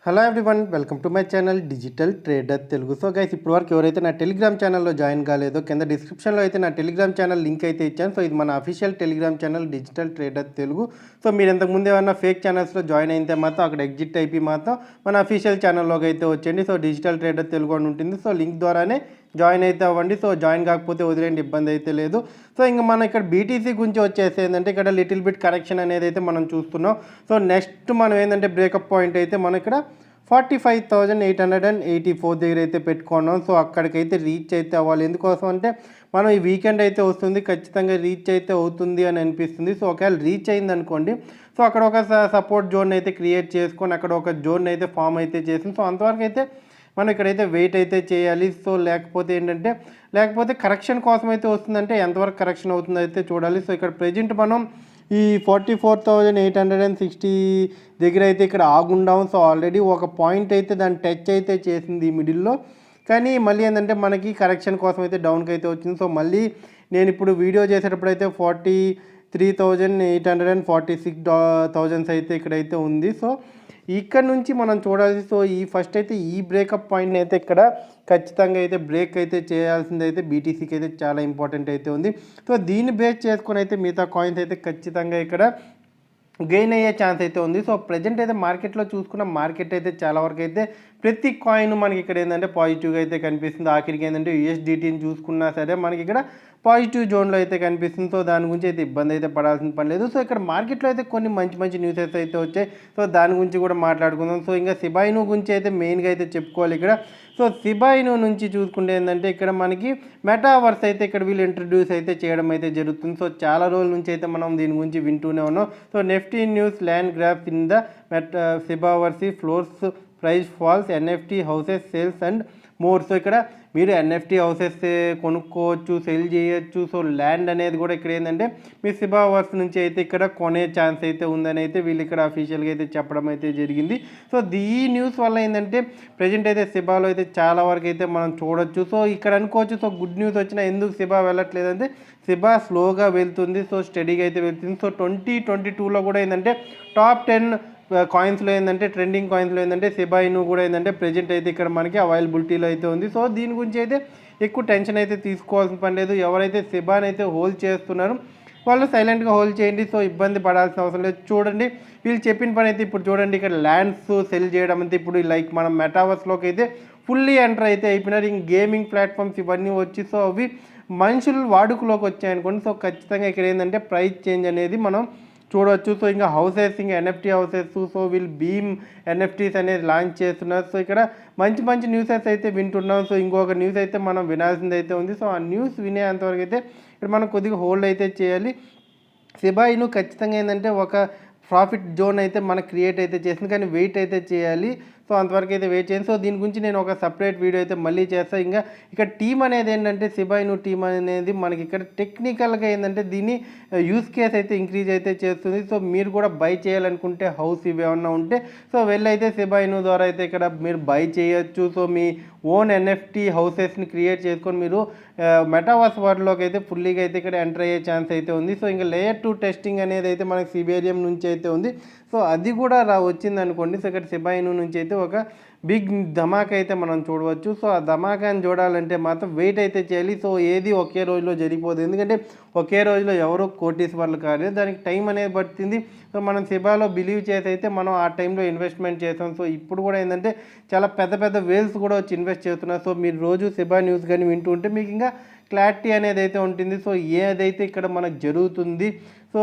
Hello everyone, welcome to my channel digital trader Telugu. So guys, ఇప్పుడు వరకు ఎవరైతే నా టెలిగ్రామ్ ఛానల్లో జాయిన్ కాలేదో కింద డిస్క్రిప్షన్లో అయితే నా టెలిగ్రామ్ ఛానల్ లింక్ అయితే ఇచ్చాను. సో ఇది మన official Telegram channel digital trader Telugu. So మీరు ఇంతకుముందు ఏమన్నా ఫేక్ ఛానల్స్లో జాయిన్ అయితే మాత్రం అక్కడ ఎగ్జిట్ అయిపోయి మాత్రం మన అఫీషియల్ ఛానల్లోకి అయితే వచ్చేయండి. సో డిజిటల్ ట్రేడర్ తెలుగు అని ఉంటుంది. సో లింక్ ద్వారానే జాయిన్ అయితే అవ్వండి. సో జాయిన్ కాకపోతే వదిలేండి, ఇబ్బంది అయితే లేదు. సో ఇంకా మనం ఇక్కడ బీటీసీ గురించి వచ్చేసి ఏంటంటే ఇక్కడ లిటిల్ బిట్ కరెక్షన్ అనేది అయితే మనం చూస్తున్నాం. సో నెక్స్ట్ మనం ఏంటంటే బ్రేకప్ పాయింట్ అయితే మనం ఇక్కడ 45,884 దగ్గర అయితే పెట్టుకున్నాం. సో అక్కడికైతే రీచ్ అయితే అవ్వాలి. ఎందుకోసం అంటే మనం ఈ వీకెండ్ అయితే వస్తుంది, ఖచ్చితంగా రీచ్ అయితే అవుతుంది అని అనిపిస్తుంది. సో ఒకవేళ రీచ్ అయింది అనుకోండి, సో అక్కడ ఒక సపోర్ట్ జోన్ అయితే క్రియేట్ చేసుకొని అక్కడ ఒక జోన్ అయితే ఫామ్ అయితే చేసింది. సో అంతవరకు అయితే మనం ఇక్కడైతే వెయిట్ అయితే చేయాలి. సో లేకపోతే కరెక్షన్ కోసం అయితే వస్తుందంటే ఎంతవరకు కరెక్షన్ అవుతుందో అయితే చూడాలి. సో ఇక్కడ ప్రెజెంట్ మనం ఈ 44,860 దగ్గర అయితే ఇక్కడ ఆగుండాం. సో ఆల్రెడీ ఒక పాయింట్ అయితే దాన్ని టచ్ అయితే చేసింది ఈ మిడిల్లో, కానీ మళ్ళీ ఏంటంటే మనకి కరెక్షన్ కోసం అయితే డౌన్కి అయితే వచ్చింది. సో మళ్ళీ నేను ఇప్పుడు వీడియో చేసేటప్పుడు అయితే 43,846 అయితే ఇక్కడైతే ఉంది. సో ఇక్కడ నుంచి మనం చూడాలి. సో ఈ ఫస్ట్ అయితే ఈ బ్రేకప్ పాయింట్ని అయితే ఇక్కడ ఖచ్చితంగా అయితే బ్రేక్ అయితే చేయాల్సింది అయితే బీటీసీకి అయితే చాలా ఇంపార్టెంట్ అయితే ఉంది. సో దీన్ని బ్రేక్ చేసుకొని అయితే మిగతా కాయిన్స్ అయితే ఖచ్చితంగా ఇక్కడ గెయిన్ అయ్యే ఛాన్స్ అయితే ఉంది. సో ప్రజెంట్ అయితే మార్కెట్లో చూసుకున్న మార్కెట్ అయితే చాలా వరకు అయితే ప్రతి కాయిన్ మనకి ఇక్కడ ఏంటంటే పాజిటివ్గా అయితే కనిపిస్తుంది. ఆఖరికి ఏంటంటే యూఎస్డిటీని చూసుకున్నా సరే మనకి ఇక్కడ పాజిటివ్ జోన్లో అయితే కనిపిస్తుంది. సో దాని గురించి అయితే ఇబ్బంది అయితే పడాల్సిన పని లేదు. సో ఇక్కడ మార్కెట్లో అయితే కొన్ని మంచి న్యూసెస్ అయితే వచ్చాయి. సో దాని గురించి కూడా మాట్లాడుకుందాం. సో ఇంకా షిబా ఇను గురించి అయితే మెయిన్గా అయితే చెప్పుకోవాలి ఇక్కడ. సో షిబా ఇను నుంచి చూసుకుంటే ఏంటంటే ఇక్కడ మనకి మెటావర్స్ అయితే ఇక్కడ వీళ్ళు ఇంట్రడ్యూస్ అయితే చేయడం అయితే జరుగుతుంది. సో చాలా రోజుల నుంచి అయితే మనం దీని గురించి వింటూనే ఉన్నాం. So NFT news land graphs in the Shibaverse floors price falls NFT houses sales and more. So ఇక్కడ మీరు ఎన్ఎఫ్టీ హౌసెస్ కొనుక్కోవచ్చు, సెల్ చేయొచ్చు. సో ల్యాండ్ అనేది కూడా ఇక్కడ ఏంటంటే మీ షిబావర్స్ నుంచి అయితే ఇక్కడ కొనే ఛాన్స్ అయితే ఉందని అయితే వీళ్ళు ఇక్కడ అఫీషియల్గా అయితే చెప్పడం అయితే జరిగింది. సో ఈ న్యూస్ వల్ల ఏంటంటే ప్రజెంట్ అయితే షిబాలో అయితే చాలా వరకు అయితే మనం చూడొచ్చు. సో ఇక్కడ అనుకోవచ్చు, సో గుడ్ న్యూస్ వచ్చినా ఎందుకు షిబా వెళ్ళట్లేదంటే షిబా స్లోగా వెళ్తుంది. సో స్టడీగా అయితే వెళ్తుంది. సో 2022లో కూడా ఏంటంటే టాప్ 10 కాయిన్స్లో ఏంటంటే ట్రెండింగ్ కాయిన్స్లో ఏంటంటే షిబా ఇను కూడా ఏంటంటే ప్రెజెంట్ అయితే ఇక్కడ మనకి అవైలబిలిటీలో అయితే ఉంది. సో దీని గురించి అయితే ఎక్కువ టెన్షన్ అయితే తీసుకోవాల్సిన పని లేదు. ఎవరైతే షిబాని అయితే హోల్డ్ చేస్తున్నారో వాళ్ళు సైలెంట్గా హోల్డ్ చేయండి. సో ఇబ్బంది పడాల్సిన అవసరం లేదు. చూడండి, వీళ్ళు చెప్పిన పని అయితే ఇప్పుడు చూడండి, ఇక్కడ ల్యాండ్స్ సెల్ చేయడం అయితే ఇప్పుడు లైక్ మనం మెటావర్స్లోకి అయితే ఫుల్లీ ఎంటర్ అయితే అయిపోయినారు. ఇంక గేమింగ్ ప్లాట్ఫామ్స్ ఇవన్నీ వచ్చి సో అవి మనుషులు వాడుకలోకి వచ్చాయనుకోండి. సో ఖచ్చితంగా ఇక్కడ ఏంటంటే ప్రైస్ చేంజ్ అనేది మనం చూడవచ్చు. సో ఇంకా హౌసెస్, ఇంకా ఎన్ఎఫ్టీ హౌసెస్, సో వీళ్ళు బీమ్ ఎన్ఎఫ్టీస్ అనేది లాంచ్ చేస్తున్నారు. సో ఇక్కడ మంచి న్యూసెస్ అయితే వింటున్నాం. సో ఇంకొక న్యూస్ అయితే మనం వినాల్సింది అయితే ఉంది. సో ఆ న్యూస్ వినేంతవరకు అయితే ఇక్కడ మనం కొద్దిగా హోల్డ్ అయితే చేయాలి. షిబా ఇను ఖచ్చితంగా ఏంటంటే ఒక ప్రాఫిట్ జోన్ అయితే మనకు క్రియేట్ అయితే చేసింది, కానీ వెయిట్ అయితే చేయాలి. సో అంతవరకు అయితే వెయిట్ చేయండి. సో దీని గురించి నేను ఒక సపరేట్ వీడియో అయితే మళ్ళీ చేస్తాను. ఇంకా ఇక్కడ టీమ్ అనేది ఏంటంటే షిబా ఇను టీమ్ అనేది మనకి ఇక్కడ టెక్నికల్గా ఏంటంటే దీన్ని యూస్ కేస్ అయితే ఇంక్రీజ్ అయితే చేస్తుంది. సో మీరు కూడా బై చేయాలనుకుంటే హౌస్ ఇవి ఏమన్నా ఉంటే సో వెళ్ళి అయితే షిబా ఇను ద్వారా అయితే ఇక్కడ మీరు బై చేయొచ్చు. సో మీ ఓన్ ఎన్ఎఫ్టీ హౌసెస్ని క్రియేట్ చేసుకొని మీరు మెటావర్స్ వరల్డ్లోకి అయితే ఫుల్లీగా అయితే ఇక్కడ ఎంటర్ అయ్యే ఛాన్స్ అయితే ఉంది. సో ఇంకా లేయర్ 2 టెస్టింగ్ అనేది అయితే మనకి సిబేరియం నుంచి అయితే ఉంది. సో అది కూడా వచ్చింది అనుకోండి. సో ఇక్కడ షిబా ఇను నుంచి అయితే ఒక బిగ్ ధమాకా అయితే మనం చూడవచ్చు. సో ఆ ధమాకాని చూడాలంటే మాత్రం వెయిట్ అయితే చేయాలి. సో ఏది ఒకే రోజులో జరిగిపోదు, ఎందుకంటే ఒకే రోజులో ఎవరో కోటీశ్వర్లు కాదు, దానికి టైం అనేది పడుతుంది. సో మనం షిబాలో బిలీవ్ చేసి అయితే మనం ఆ టైంలో ఇన్వెస్ట్మెంట్ చేస్తాం. సో ఇప్పుడు కూడా ఏంటంటే చాలా పెద్ద వేల్స్ కూడా వచ్చి ఇన్వెస్ట్ చేస్తున్నారు. సో మీరు రోజు షిబా న్యూస్ కానీ వింటూ ఉంటే మీకు ఇంకా క్లారిటీ అనేది అయితే ఉంటుంది. సో ఏదైతే ఇక్కడ మనకు జరుగుతుంది, సో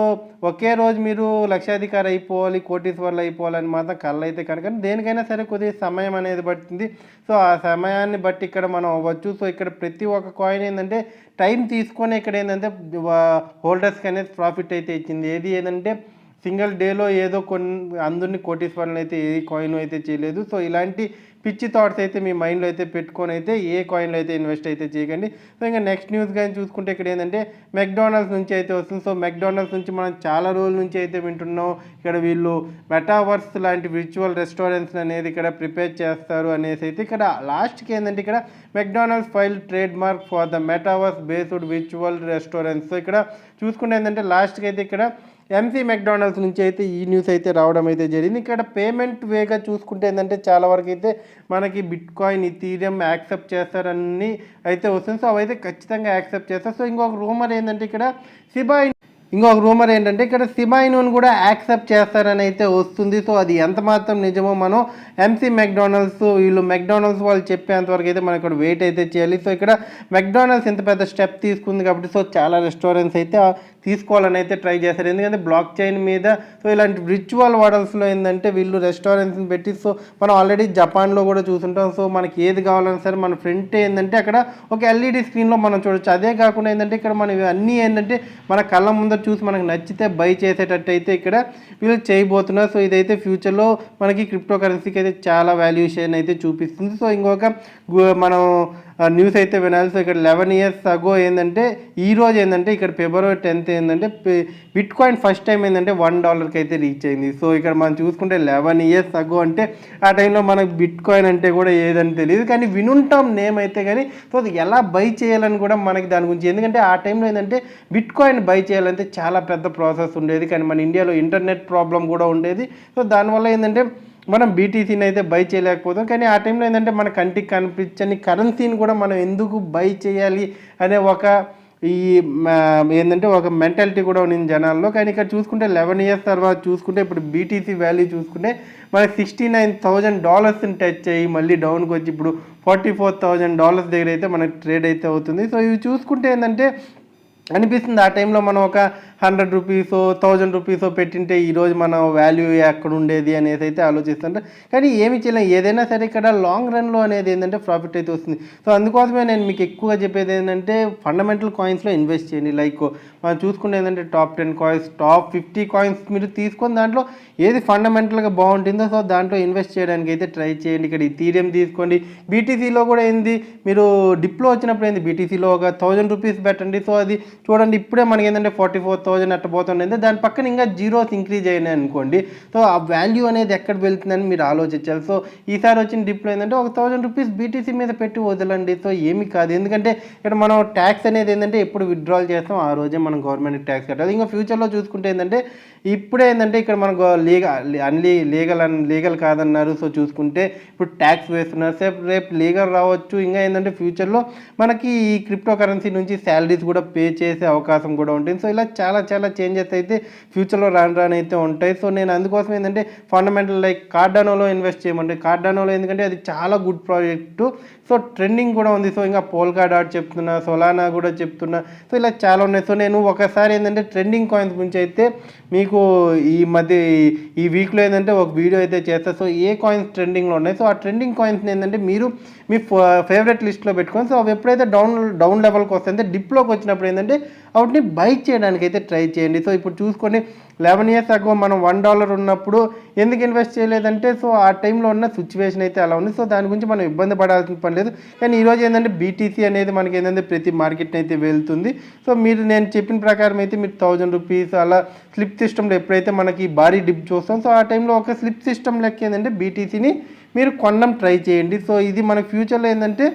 ఒకే రోజు మీరు లక్షాధికారి అయిపోవాలి, కోటీశ్వర్లు అయిపోవాలని మాత్రం కళ్ళు అయితే కనుక దేనికైనా సరే కొద్దిగా సమయం అనేది పడుతుంది. సో ఆ సమయాన్ని బట్టి ఇక్కడ మనం అవ్వచ్చు. సో ఇక్కడ ప్రతి ఒక్క కాయిన్ ఏంటంటే టైం తీసుకొని ఇక్కడ ఏంటంటే హోల్డర్స్కి అనేది ప్రాఫిట్ అయితే ఇచ్చింది. ఏదంటే సింగిల్ డేలో ఏదో అందరినీ కోటీశ్వర్లను అయితే ఏ కాయిన్ అయితే చేయలేదు. సో ఇలాంటి పిచ్చి థాట్స్ అయితే మీ మైండ్లో అయితే పెట్టుకొని అయితే ఏ కాయిన్లో అయితే ఇన్వెస్ట్ అయితే చేయకండి. సో ఇంకా నెక్స్ట్ న్యూస్ కానీ చూసుకుంటే ఇక్కడ ఏంటంటే మెక్డానల్డ్స్ నుంచి అయితే వస్తుంది. సో మెక్డానల్డ్స్ నుంచి మనం చాలా రోజుల నుంచి అయితే వింటున్నాం, ఇక్కడ వీళ్ళు మెటావర్స్ లాంటి విర్చువల్ రెస్టారెంట్స్ అనేది ఇక్కడ ప్రిపేర్ చేస్తారు అనేసి అయితే ఇక్కడ లాస్ట్కి ఏంటంటే ఇక్కడ McDonald's file trade mark for the metaverse based virtual restaurants. So ఇక్కడ చూసుకుంటే ఏంటంటే లాస్ట్కి అయితే ఇక్కడ ఎంసీ మెక్డానల్డ్స్ నుంచి అయితే ఈ న్యూస్ అయితే రావడం అయితే జరిగింది. ఇక్కడ పేమెంట్ వేగా చూసుకుంటే ఏంటంటే చాలా వరకు అయితే మనకి బిట్కాయిన్, ఇథీరియం యాక్సెప్ట్ చేస్తారని అయితే వస్తుంది. సో అవైతే ఖచ్చితంగా యాక్సెప్ట్ చేస్తారు. సో ఇంకొక రూమర్ ఏంటంటే ఇక్కడ షిబా ఇనుని కూడా యాక్సెప్ట్ చేస్తారని అయితే వస్తుంది. సో అది ఎంత మాత్రం నిజమో మనం ఎంసీ మెక్డానల్డ్స్ మెక్డానల్డ్స్ వాళ్ళు చెప్పేంతవరకు అయితే మనం ఇక్కడ వెయిట్ అయితే చేయాలి. సో ఇక్కడ మెక్డానల్డ్స్ ఇంత పెద్ద స్టెప్ తీసుకుంది కాబట్టి సో చాలా రెస్టారెంట్స్ అయితే తీసుకోవాలని అయితే ట్రై చేస్తారు. ఎందుకంటే బ్లాక్ చైన్ మీద సో ఇలాంటి రిచువల్ మోడల్స్లో ఏంటంటే వీళ్ళు రెస్టారెంట్స్ని పెట్టి సో మనం ఆల్రెడీ జపాన్లో కూడా చూసుంటాం. సో మనకి ఏది కావాలన్నా సరే మన ఫ్రంట్ ఏంటంటే అక్కడ ఒక ఎల్ఈడి స్క్రీన్లో మనం చూడొచ్చు. అదే కాకుండా ఏంటంటే ఇక్కడ మనం అన్నీ ఏంటంటే మన కళ్ళ ముందర చూసి మనకు నచ్చితే బై చేసేటట్టు అయితే ఇక్కడ వీళ్ళు చేయబోతున్నారు. సో ఇదైతే ఫ్యూచర్లో మనకి క్రిప్టో కరెన్సీకి అయితే చాలా వాల్యుయేషన్ అయితే చూపిస్తుంది. సో ఇంకొక మనం న్యూస్ అయితే వినాలి. సో ఇక్కడ 11 years అగో ఏంటంటే ఈరోజు ఏంటంటే ఇక్కడ February 10th ఏంటంటే బిట్కాయిన్ ఫస్ట్ టైం ఏంటంటే $1 అయితే రీచ్ అయింది. సో ఇక్కడ మనం చూసుకుంటే 11 years అగో అంటే ఆ టైంలో మనకు బిట్కాయిన్ అంటే కూడా ఏదని తెలియదు, కానీ వినుంటాం నేమ్ అయితే. కానీ సో అది ఎలా బై చేయాలని కూడా మనకి దాని గురించి, ఎందుకంటే ఆ టైంలో ఏంటంటే బిట్కాయిన్ బై చేయాలంటే చాలా పెద్ద ప్రాసెస్ ఉండేది, కానీ మన ఇండియాలో ఇంటర్నెట్ ప్రాబ్లం కూడా ఉండేది. సో దానివల్ల ఏంటంటే మనం బీటీసీని అయితే బై చేయలేకపోతాం. కానీ ఆ టైంలో ఏంటంటే మన కంటికి కనిపించని కరెన్సీని కూడా మనం ఎందుకు బై చేయాలి అనే ఏంటంటే ఒక మెంటాలిటీ కూడా ఉంది జనాల్లో. కానీ ఇక్కడ చూసుకుంటే 11 years తర్వాత చూసుకుంటే ఇప్పుడు బీటీసీ వాల్యూ చూసుకుంటే మనకి $69,000 టచ్ అయ్యి మళ్ళీ డౌన్కి వచ్చి ఇప్పుడు $44,000 దగ్గర అయితే మనకి ట్రేడ్ అయితే అవుతుంది. సో ఇవి చూసుకుంటే ఏంటంటే అనిపిస్తుంది ఆ టైంలో మనం ఒక $100 $1,000 పెట్టింటే ఈరోజు మన వాల్యూ ఎక్కడ ఉండేది అనేది అయితే ఆలోచిస్తుంటే, కానీ ఏమి చేయలేం. ఏదైనా సరే ఇక్కడ లాంగ్ రన్లో అనేది ఏంటంటే ప్రాఫిట్ అయితే వస్తుంది. సో అందుకోసమే నేను మీకు ఎక్కువగా చెప్పేది ఏంటంటే ఫండమెంటల్ కాయిన్స్లో ఇన్వెస్ట్ చేయండి. లైక్ మనం చూసుకుంటే ఏంటంటే టాప్ 10 కాయిన్స్, టాప్ 50 కాయిన్స్ మీరు తీసుకొని దాంట్లో ఏది ఫండమెంటల్గా బాగుంటుందో సో దాంట్లో ఇన్వెస్ట్ చేయడానికి అయితే ట్రై చేయండి. ఇక్కడ ఇథీరియం తీసుకోండి. బీటీసీలో కూడా ఏంది మీరు డిప్లో వచ్చినప్పుడు ఏంది బీటీసీలో ఒక $1,000 పెట్టండి. సో అది చూడండి ఇప్పుడే మనకి ఏంటంటే 44,000 అట్ట పోతుండే, దాని పక్కన ఇంకా జీరోస్ ఇంక్రీజ్ అయినాయి అనుకోండి. సో ఆ వాల్యూ అనేది ఎక్కడ వెళ్తుందని మీరు ఆలోచించాలి. సో ఈసారి వచ్చిన డిప్లో ఏంటంటే ఒక $1,000 బీటీసీ మీద పెట్టి వదలండి. సో ఏమి కాదు, ఎందుకంటే ఇక్కడ మనం ట్యాక్స్ అనేది ఏంటంటే ఎప్పుడు విత్డ్రాల్ చేస్తాం ఆ రోజే మనం గవర్నమెంట్కి ట్యాక్స్ కట్టాలి. ఇంకా ఫ్యూచర్లో చూసుకుంటే ఏంటంటే ఇప్పుడే ఏంటంటే ఇక్కడ మనకు లీగల్ కాదన్నారు. సో చూసుకుంటే ఇప్పుడు ట్యాక్స్ వేస్తున్నారు, రేపు లీగల్ రావచ్చు. ఇంకా ఏంటంటే ఫ్యూచర్లో మనకి ఈ క్రిప్టో కరెన్సీ నుంచి శాలరీస్ కూడా పే చేసే అవకాశం కూడా ఉంటుంది. సో ఇలా చాలా చేంజెస్ అయితే ఫ్యూచర్లో రానైతే ఉంటాయి. సో నేను అందుకోసం ఏంటంటే ఫండమెంటల్ లైక్ కార్డానోలో ఇన్వెస్ట్ చేయమంటే కార్డానోలో, ఎందుకంటే అది చాలా గుడ్ ప్రాజెక్టు. సో ట్రెండింగ్ కూడా ఉంది. సో ఇంకా పోల్కా డాట్ చెప్తున్నా, సొలానా కూడా చెప్తున్నా. సో ఇలా చాలా ఉన్నాయి. సో నేను ఒకసారి ఏంటంటే ట్రెండింగ్ కాయిన్స్ గురించి అయితే మీకు ఈ వీక్లో ఏంటంటే ఒక వీడియో అయితే చేస్తాను. సో ఏ కాయిన్స్ ట్రెండింగ్లో ఉన్నాయి, సో ఆ ట్రెండింగ్ కాయిన్స్ని ఏంటంటే మీరు మీ ఫేవరెట్ లిస్ట్లో పెట్టుకొని సో అవి ఎప్పుడైతే డౌన్ లెవెల్కి వస్తాయంటే డిప్లోకి వచ్చినప్పుడు ఏంటంటే వాటిని బై చేయడానికి అయితే ట్రై చేయండి. సో ఇప్పుడు చూసుకొని 11 years అగో మనం $1 ఉన్నప్పుడు ఎందుకు ఇన్వెస్ట్ చేయలేదంటే సో ఆ టైంలో ఉన్న సిచ్యువేషన్ అయితే అలా ఉంది. సో దాని గురించి మనం ఇబ్బంది పడాల్సిన పని లేదు. కానీ ఈరోజు ఏంటంటే బీటీసీ అనేది మనకి ఏంటంటే ప్రతి మార్కెట్ని అయితే వెళ్తుంది. సో నేను చెప్పిన ప్రకారం అయితే మీరు $1,000 అలా స్లిప్ సిస్టంలో ఎప్పుడైతే మనకి భారీ డిప్ చూస్తాం సో ఆ టైంలో ఒక స్లిప్ సిస్టమ్ లెక్క ఏంటంటే బీటీసీని మీరు కొనడం ట్రై చేయండి. సో ఇది మనకు ఫ్యూచర్లో ఏంటంటే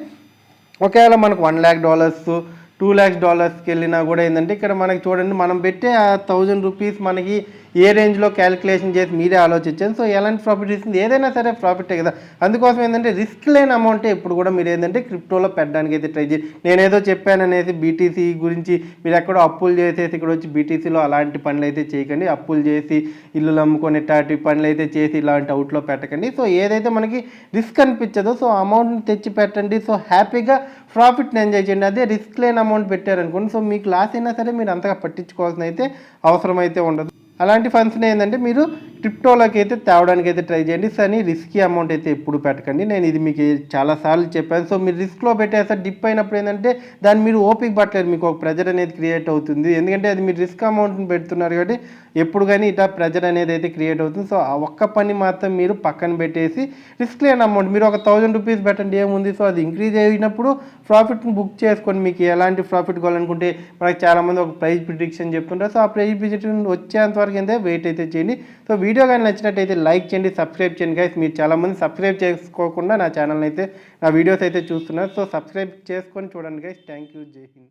ఒకవేళ మనకు $1,00,000 $2,00,000కి వెళ్ళినా కూడా ఏంటంటే ఇక్కడ మనకి చూడండి మనం పెట్టే ఆ $1,000 మనకి ఏ రేంజ్లో క్యాలిక్యులేషన్ చేసి మీరే ఆలోచించాను. సో ఎలాంటి ప్రాఫిట్ ఇస్తుంది, ఏదైనా సరే ప్రాఫిటే కదా. అందుకోసం ఏంటంటే రిస్క్ లేని అమౌంటే ఎప్పుడు కూడా మీరు ఏంటంటే క్రిప్టోలో పెట్టడానికి అయితే ట్రై చేయండి. నేనేదో చెప్పాననేసి బీటీసీ గురించి మీరు ఎక్కడో అప్పులు చేసేసి ఇక్కడ వచ్చి బీటీసీలో అలాంటి పనులు అయితే చేయకండి. అప్పులు చేసి ఇల్లు అమ్ముకొని ఇట్లాంటి పనులు అయితే చేసి ఇలాంటి అవుట్లో పెట్టకండి. సో ఏదైతే మనకి రిస్క్ అనిపించదో సో అమౌంట్ని తెచ్చి పెట్టండి. సో హ్యాపీగా ప్రాఫిట్ని ఎంజాయ్ చేయండి. అదే రిస్క్ లేని అమౌంట్ పెట్టారనుకోండి సో మీకు లాస్ అయినా సరే మీరు అంతగా పట్టించుకోవాల్సిన అయితే అవసరం అయితే ఉండదు. అలాంటి ఫండ్స్ని ఏంటంటే మీరు క్రిప్టోలోకి అయితే తేవడానికి అయితే ట్రై చేయండి. కానీ రిస్కీ అమౌంట్ అయితే ఎప్పుడు పెట్టకండి. నేను ఇది మీకు చాలాసార్లు చెప్పాను. సో మీరు రిస్క్లో పెట్టేస్తారు డిప్ అయినప్పుడు ఏంటంటే దాన్ని మీరు ఓపిక పట్టలేరు, మీకు ఒక ప్రెజర్ అనేది క్రియేట్ అవుతుంది. ఎందుకంటే అది మీరు రిస్క్ అమౌంట్ని పెడుతున్నారు కాబట్టి ఎప్పుడు కానీ ఇట్లా ప్రెజర్ అనేది అయితే క్రియేట్ అవుతుంది. సో ఆ ఒక్క పని మాత్రం మీరు పక్కన పెట్టేసి రిస్క్ లేని అమౌంట్ మీరు ఒక $1,000 పెట్టండి, ఏముంది. సో అది ఇంక్రీజ్ అయినప్పుడు ప్రాఫిట్ని బుక్ చేసుకొని మీకు ఎలాంటి ప్రాఫిట్ కావాలనుకుంటే మనకి చాలామంది ఒక ప్రైస్ ప్రిడిక్షన్ చెప్తుంటారు. సో ఆ ప్రైస్ ప్రిడిక్షన్ వచ్చేంతవరకు అయితే వెయిట్ అయితే చేయండి. సో వీడియో కానీ నచ్చినట్టయితే లైక్ చేయండి, సబ్స్క్రైబ్ చేయండి గైస్. మీరు చాలామంది సబ్స్క్రైబ్ చేసుకోకుండా నా ఛానల్ని అయితే నా వీడియోస్ అయితే చూస్తున్నారు. సో సబ్స్క్రైబ్ చేసుకొని చూడండి గైస్. థ్యాంక్ యూ, జై హింద్.